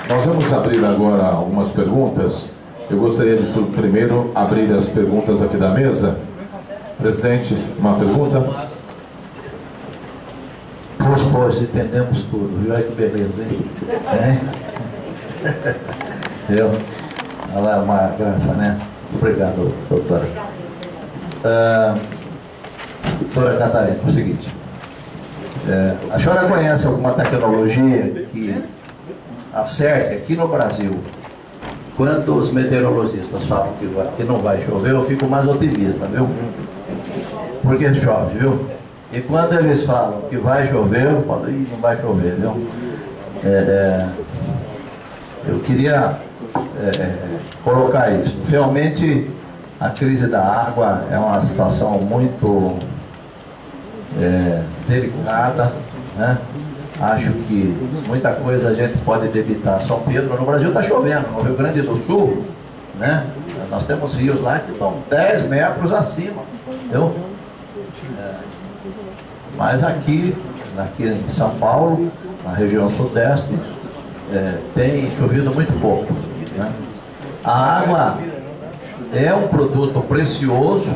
Nós vamos abrir agora algumas perguntas. Eu gostaria de primeiro abrir as perguntas aqui da mesa. Presidente, uma pergunta? Pois, entendemos tudo, viu? Olha que beleza, hein? Viu? Ela é uma graça, né? Obrigado, doutora. Doutora Catarina, é o seguinte. A senhora conhece alguma tecnologia que acerte aqui no Brasil? Quando os meteorologistas falam que não vai chover, eu fico mais otimista, viu? Porque chove, viu? E quando eles falam que vai chover, eu falo, ih, não vai chover, viu? Eu queria colocar isso. Realmente, a crise da água é uma situação muito delicada, né? Acho que muita coisa a gente pode debitar São Pedro. No Brasil está chovendo, no Rio Grande do Sul, né? Nós temos rios lá que estão 10 metros acima, viu? Mas aqui em São Paulo, na região sudeste, tem chovido muito pouco, né? A água é um produto precioso,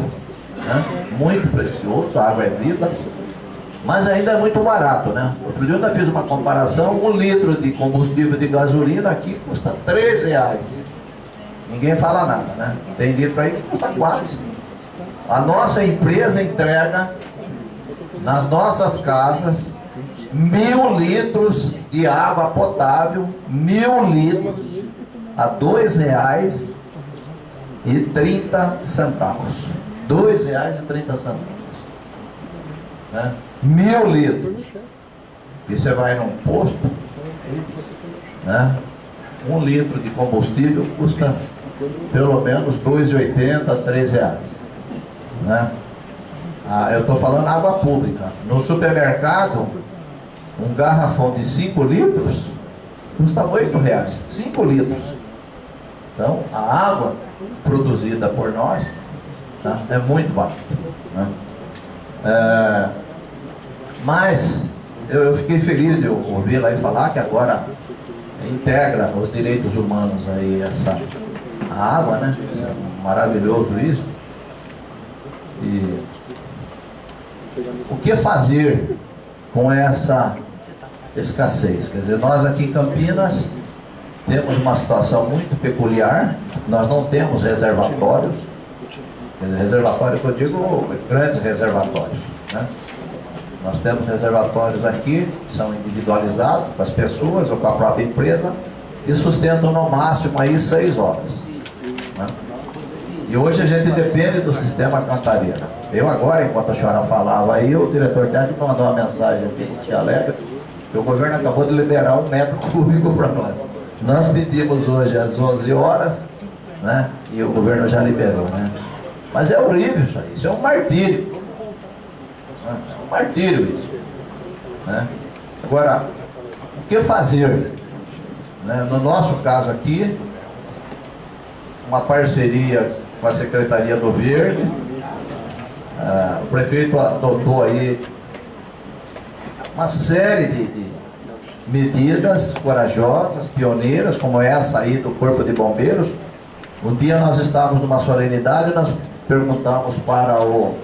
né? Muito precioso, a água é vida, mas ainda é muito barato, né? Outro dia eu ainda fiz uma comparação, 1 litro de combustível de gasolina aqui custa R$3. Ninguém fala nada, né? Tem litro aí que custa 4. A nossa empresa entrega nas nossas casas 1.000 litros de água potável, 1.000 litros a R$2,30. R$2,30, né? 1.000 litros. E você vai num posto, né? 1 litro de combustível custa pelo menos R$2,80, R$3, né? Eu estou falando água pública. No supermercado, um garrafão de 5 litros custa R$8, 5 litros. Então, a água produzida por nós, tá, é muito barata, né? Mas eu fiquei feliz de ouvir lá e falar que agora integra os direitos humanos aí a água, né? É maravilhoso isso. E o que fazer com essa escassez? Quer dizer, nós aqui em Campinas temos uma situação muito peculiar. Nós não temos reservatórios. Quer dizer, reservatório que eu digo, grandes reservatórios, né? Nós temos reservatórios aqui, que são individualizados com as pessoas ou com a própria empresa, que sustentam no máximo aí 6 horas, né? E hoje a gente depende do sistema Cantareira. Eu agora, enquanto a senhora falava aí, o diretor técnico mandou uma mensagem aqui no Fique Alegre, que o governo acabou de liberar 1 metro cúbico para nós. Nós pedimos hoje às 11 horas, né? E o governo já liberou, né? Mas é horrível isso aí, isso é um martírio. É um martírio isso, né? Agora, o que fazer, né? No nosso caso aqui, uma parceria com a Secretaria do Verde. O prefeito adotou aí uma série de medidas corajosas, pioneiras, como essa aí do Corpo de Bombeiros. Um dia nós estávamos numa solenidade e nós perguntamos para o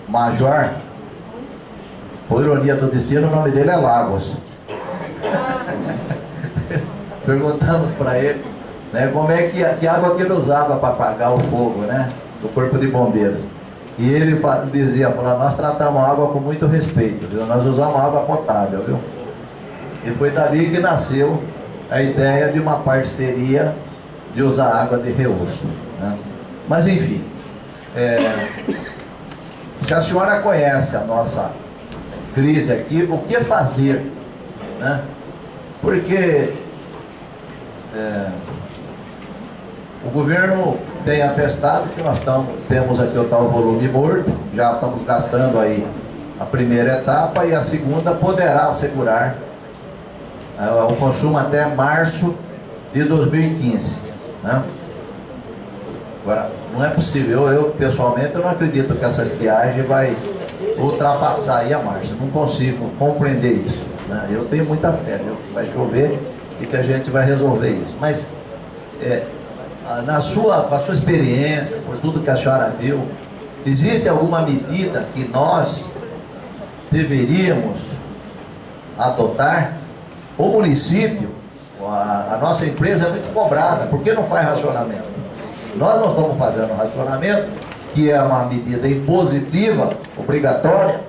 major, por ironia do destino, o nome dele é Lagos. Perguntamos para ele, né, como é que água que ele usava para apagar o fogo, né, do Corpo de Bombeiros. E ele dizia, nós tratamos a água com muito respeito, viu? Nós usamos água potável, viu? E foi dali que nasceu a ideia de uma parceria de usar água de reuso, né? Mas enfim, se a senhora conhece a nossa crise aqui, o que fazer, né? Porque o governo tem atestado que nós temos aqui o tal volume morto, já estamos gastando aí a primeira etapa e a segunda poderá assegurar o consumo até março de 2015, né? Agora, não é possível, eu pessoalmente eu não acredito que essa estiagem vai ultrapassar aí a março, não consigo compreender isso, né? Eu tenho muita fé, viu? Vai chover e que a gente vai resolver isso. Mas, com a sua experiência, por tudo que a senhora viu, existe alguma medida que nós deveríamos adotar? O município, a nossa empresa é muito cobrada, por que não faz racionamento? Nós não estamos fazendo racionamento, que é uma medida impositiva, obrigatória,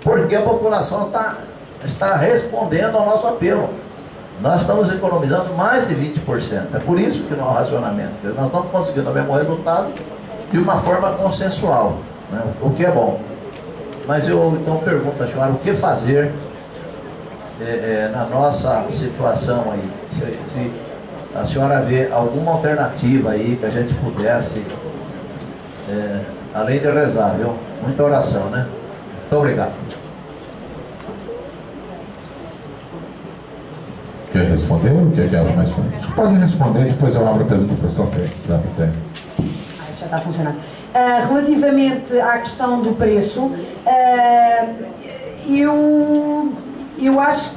porque a população está respondendo ao nosso apelo. Nós estamos economizando mais de 20%. É por isso que não há racionamento. Nós estamos conseguindo o mesmo resultado de uma forma consensual, né? O que é bom. Mas eu então pergunto à senhora, o que fazer na nossa situação aí? Se a senhora vê alguma alternativa aí que a gente pudesse, além de rezar, viu? Muita oração, né? Muito obrigado. Quer responder ou quer algo mais? Pode responder, depois eu abro a pergunta para a plateia. Já está funcionando. Relativamente à questão do preço, eu acho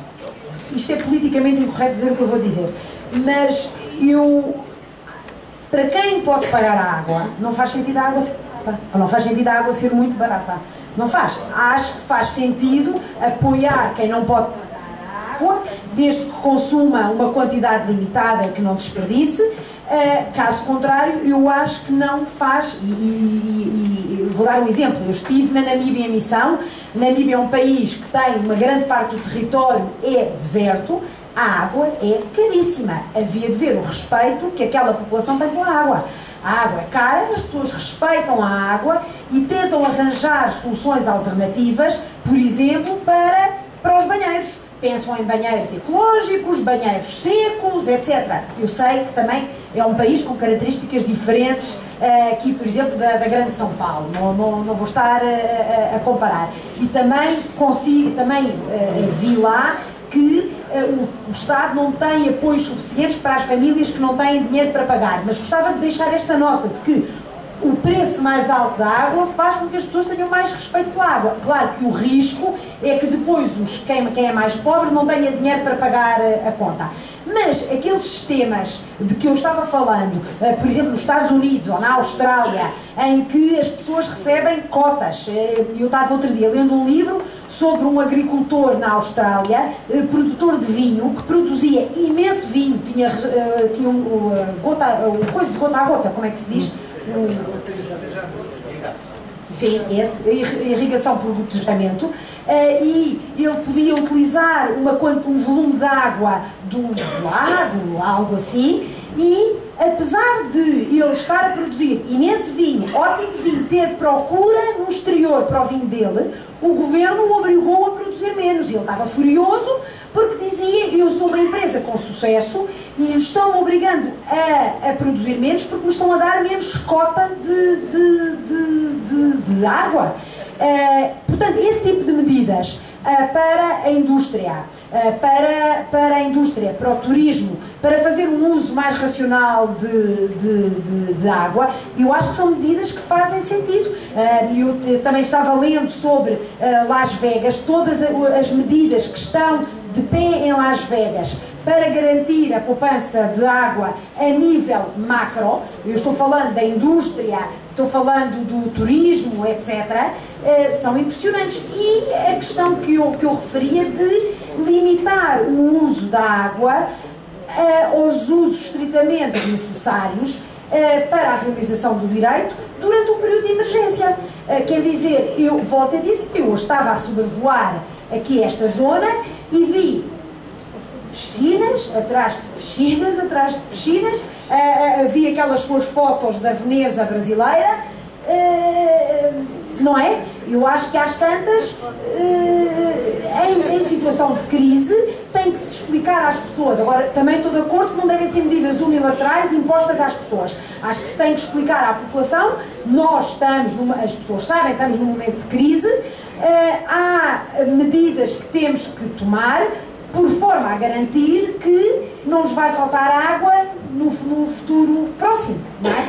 que isto é politicamente incorreto dizer o que eu vou dizer, mas para quem pode pagar a água, não faz sentido a água ser barata, ou não faz sentido a água ser muito barata. Não faz. Acho que faz sentido apoiar quem não pode pagar a água, desde que consuma uma quantidade limitada e que não desperdice. Caso contrário, eu acho que não faz, e vou dar um exemplo. Eu estive na Namíbia em missão. Namíbia é um país que tem uma grande parte do território é deserto. A água é caríssima. Havia de ver o respeito que aquela população tem pela água. A água é cara, as pessoas respeitam a água e tentam arranjar soluções alternativas, por exemplo, para os banheiros. Pensam em banheiros ecológicos, banheiros secos, etc. Eu sei que também é um país com características diferentes aqui, por exemplo, da Grande São Paulo. Não vou estar a comparar. E também vi lá que o Estado não tem apoios suficientes para as famílias que não têm dinheiro para pagar. Mas gostava de deixar esta nota de que o preço mais alto da água faz com que as pessoas tenham mais respeito pela água. Claro que o risco é que depois quem é mais pobre não tenha dinheiro para pagar a conta. Mas aqueles sistemas de que eu estava falando, por exemplo, nos Estados Unidos ou na Austrália, em que as pessoas recebem cotas. Eu estava outro dia lendo um livro sobre um agricultor na Austrália, produtor de vinho, que produzia imenso vinho, tinha coisa de gota a gota, como é que se diz? Sim, irrigação por gotejamento, e ele podia utilizar um volume de água do lago, algo assim, e apesar de ele estar a produzir imenso vinho, ótimo vinho, ter procura no exterior para o vinho dele, o governo o obrigou a produzir menos. Ele estava furioso porque dizia: eu sou uma empresa com sucesso e estão obrigando a produzir menos porque me estão a dar menos cota de água. Portanto, esse tipo de medidas para a indústria, para o turismo, para fazer um uso mais racional de água, eu acho que são medidas que fazem sentido. Eu também estava lendo sobre Las Vegas, todas as medidas que estão de pé em Las Vegas para garantir a poupança de água a nível macro. Eu estou falando da indústria, estou falando do turismo, etc., são impressionantes. E a questão que eu referia de limitar o uso da água aos usos estritamente necessários para a realização do direito durante um período de emergência. Quer dizer, eu volto a dizer, eu estava a sobrevoar aqui esta zona e vi piscinas, atrás de piscinas, atrás de piscinas, vi aquelas suas fotos da Veneza brasileira, não é? Eu acho que às tantas, em situação de crise, tem que se explicar às pessoas. Agora, também estou de acordo que não devem ser medidas unilaterais impostas às pessoas. Acho que se tem que explicar à população. As pessoas sabem, estamos num momento de crise, há medidas que temos que tomar por forma a garantir que não nos vai faltar água no futuro próximo, não é?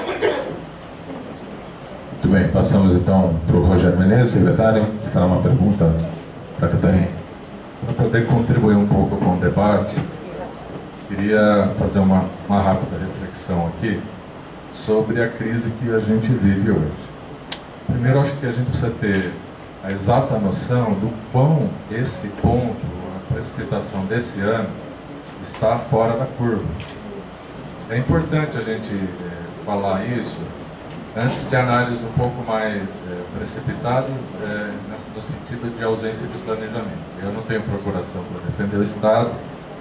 Muito bem, passamos então para o Rogério Menezes, secretário, que fará uma pergunta para a Catarina. Para poder contribuir um pouco com o debate, Queria fazer uma rápida reflexão aqui sobre a crise que a gente vive hoje. Primeiro, acho que a gente precisa ter a exata noção do quão esse ponto, a precipitação desse ano, está fora da curva. É importante a gente falar isso antes de análises um pouco mais precipitadas, no sentido de ausência de planejamento. Eu não tenho procuração para defender o Estado,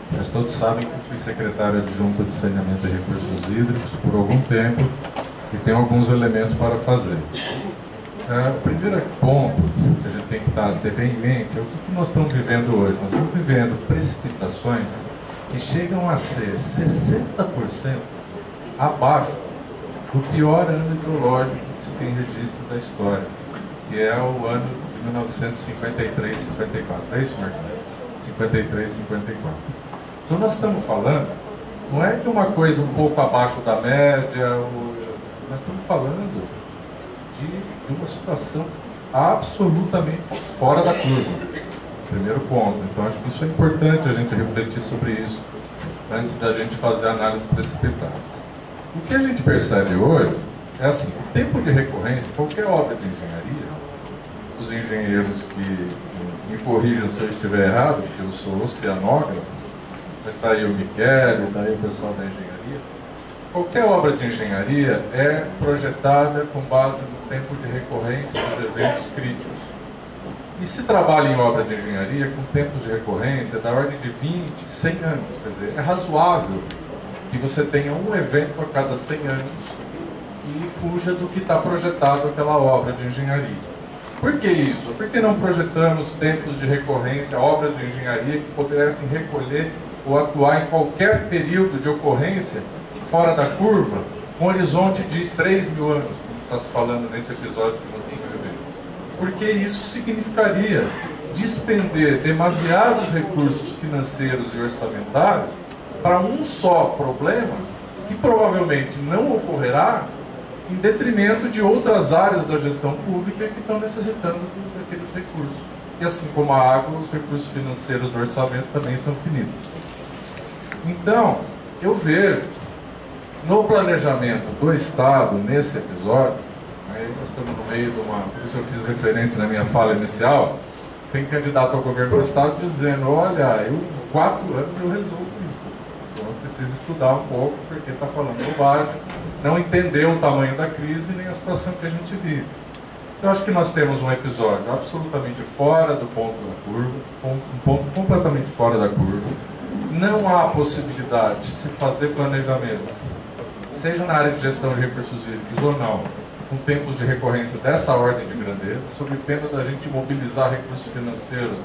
mas todos sabem que eu fui secretário adjunto de saneamento e recursos hídricos por algum tempo e tem alguns elementos para fazer. O primeiro ponto que a gente tem que ter bem em mente é o que nós estamos vivendo hoje. Nós estamos vivendo precipitações que chegam a ser 60% abaixo do pior ano hidrológico que se tem registro da história, que é o ano de 1953, 54. É isso, Marquinhos? 53, 54. Então nós estamos falando, não é de uma coisa um pouco abaixo da média, nós estamos falando de uma situação absolutamente fora da curva. Primeiro ponto. Então acho que isso é importante a gente refletir sobre isso antes da gente fazer análises precipitadas. O que a gente percebe hoje é assim, o tempo de recorrência, qualquer obra de engenharia, os engenheiros que me corrijam se eu estiver errado, porque eu sou oceanógrafo, mas está aí o Michele, está aí o pessoal da engenharia, qualquer obra de engenharia é projetada com base no tempo de recorrência dos eventos críticos. E se trabalha em obra de engenharia com tempos de recorrência da ordem de 20, 100 anos, quer dizer, é razoável que você tenha um evento a cada 100 anos e fuja do que está projetado aquela obra de engenharia. Por que isso? Por que não projetamos tempos de recorrência, obras de engenharia que pudessem recolher ou atuar em qualquer período de ocorrência fora da curva, com um horizonte de 3 mil anos, como está se falando nesse episódio que nós estamos vivendo? Porque isso significaria despender demasiados recursos financeiros e orçamentários para um só problema que provavelmente não ocorrerá em detrimento de outras áreas da gestão pública que estão necessitando daqueles recursos. E assim como a água, os recursos financeiros do orçamento também são finitos. Então, eu vejo no planejamento do Estado, nesse episódio, aí nós estamos no meio de uma... Por isso eu fiz referência na minha fala inicial, tem candidato ao governo do Estado dizendo, olha, em 4 anos eu resolvo isso. Então eu preciso estudar um pouco, porque está falando bobagem, não entendeu o tamanho da crise nem a situação que a gente vive. Eu acho que nós temos um episódio absolutamente fora do ponto da curva, um ponto completamente fora da curva. Não há possibilidade de se fazer planejamento, seja na área de gestão de recursos hídricos ou não, com tempos de recorrência dessa ordem de grandeza, sob pena da gente mobilizar recursos financeiros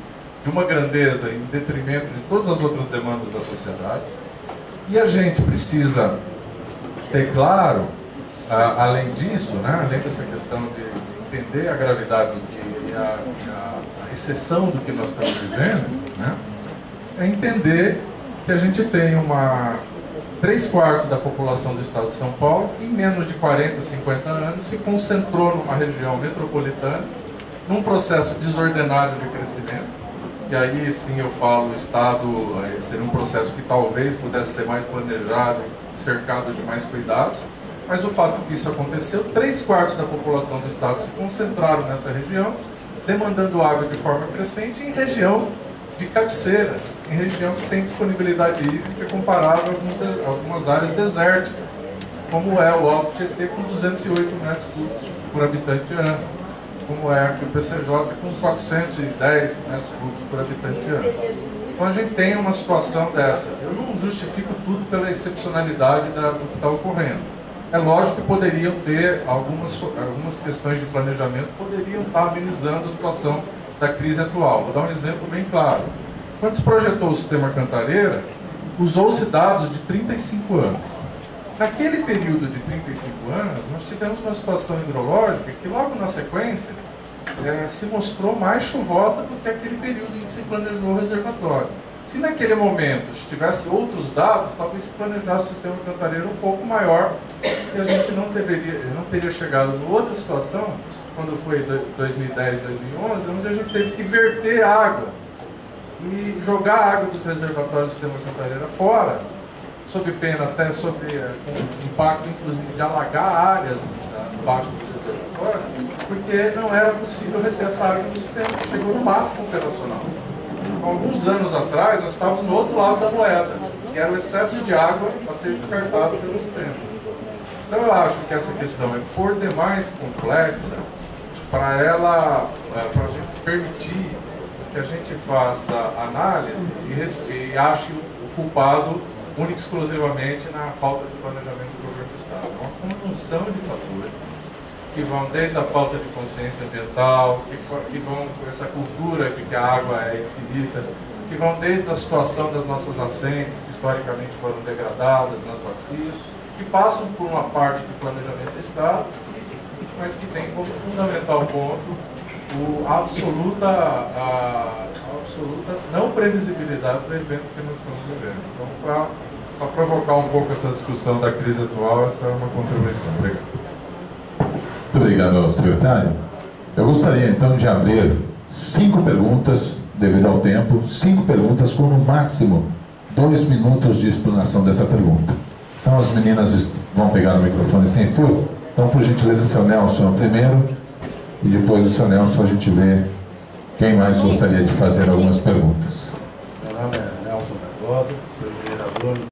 de uma grandeza em detrimento de todas as outras demandas da sociedade. E a gente precisa ter claro, além disso, né, além dessa questão de entender a gravidade e a exceção do que nós estamos vivendo, né, é entender que a gente tem 3/4 da população do estado de São Paulo que em menos de 40, 50 anos se concentrou numa região metropolitana, num processo desordenado de crescimento, e aí sim eu falo, o estado seria um processo que talvez pudesse ser mais planejado, cercado de mais cuidados, mas o fato que isso aconteceu, 3/4 da população do estado se concentraram nessa região, demandando água de forma crescente em região de cabeceira, em região que tem disponibilidade hídrica comparável a algumas áreas desérticas, como é o Alto Tietê com 208 metros cúbicos por habitante ano, como é aqui o PCJ com 410 metros cúbicos por habitante ano. Então a gente tem uma situação dessa. Eu não justifico tudo pela excepcionalidade do que está ocorrendo. É lógico que poderiam ter algumas questões de planejamento, poderiam estar amenizando a situação da crise atual. Vou dar um exemplo bem claro. Quando se projetou o sistema Cantareira, usou-se dados de 35 anos. Naquele período de 35 anos, nós tivemos uma situação hidrológica que logo na sequência se mostrou mais chuvosa do que aquele período em que se planejou o reservatório. Se naquele momento se tivesse outros dados, talvez se planejasse o sistema Cantareira um pouco maior, e a gente não teria chegado em outra situação, quando foi 2010, 2011, onde a gente teve que verter água e jogar a água dos reservatórios do sistema Cantareira fora, sob pena até sobre com impacto, inclusive, de alagar áreas debaixo dos reservatórios, porque não era possível reter essa água no sistema, chegou no máximo operacional. Alguns anos atrás, nós estávamos no outro lado da moeda, que era o excesso de água a ser descartado pelo sistema. Então eu acho que essa questão é por demais complexa para a gente permitir que a gente faça análise e ache o culpado única e exclusivamente na falta de planejamento do governo do Estado. É uma conjunção de fatores que vão desde a falta de consciência ambiental, que vão com essa cultura de que a água é infinita, que vão desde a situação das nossas nascentes, que historicamente foram degradadas nas bacias, que passam por uma parte do planejamento do Estado, mas que tem como fundamental ponto a absoluta não previsibilidade do evento que nós estamos vivendo. Então, para provocar um pouco essa discussão da crise atual, essa é uma contribuição. Obrigado. Muito obrigado, secretário. Eu gostaria então de abrir 5 perguntas, devido ao tempo, 5 perguntas com no máximo 2 minutos de explanação dessa pergunta. Então as meninas vão pegar o microfone sem fio. Então, por gentileza, seu Nelson primeiro, e depois do seu Nelson a gente vê quem mais gostaria de fazer algumas perguntas. Meu nome é Nelson Barbosa, sou vereador